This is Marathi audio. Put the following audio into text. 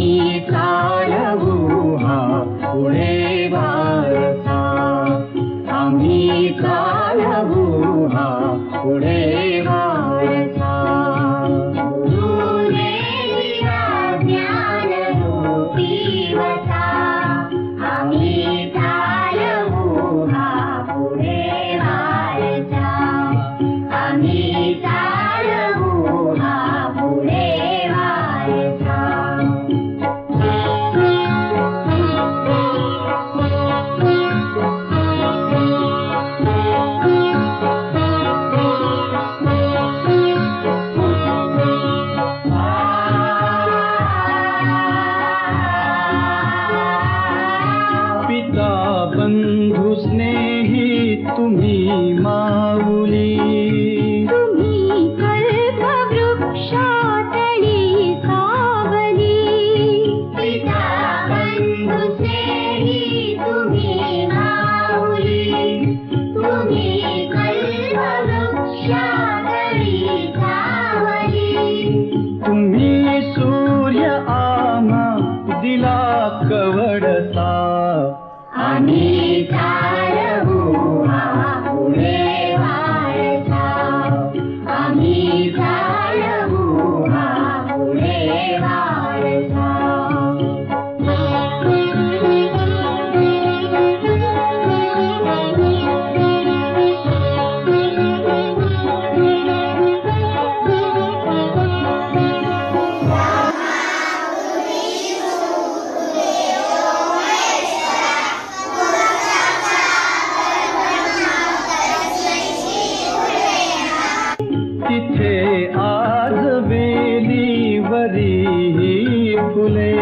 आम्ही चालवू हा पुढे वारसा, आम्ही चालवू हा पुढे वारसा. गुरुने दिला ज्ञान रूपी वसा, आम्ही चालवू हा पुढे वारसा, आम्ही चालवू हा पुढे वारसा. पिता बंधू स्नेही तुम्ही माऊली, तुम्ही कल्पवृक्षातळी सावली. पिता बंधू स्नेही तुम्ही माऊली, तुम्ही कल्पवृक्षातळी सावली. तुम्ही सूर्य आम्हा दिला कवडसा, आम्ही चालवू हा पुढे वारसा, आम्ही चालवू हा पुढे वारसा. तिथे आज वेलीवरी फुले,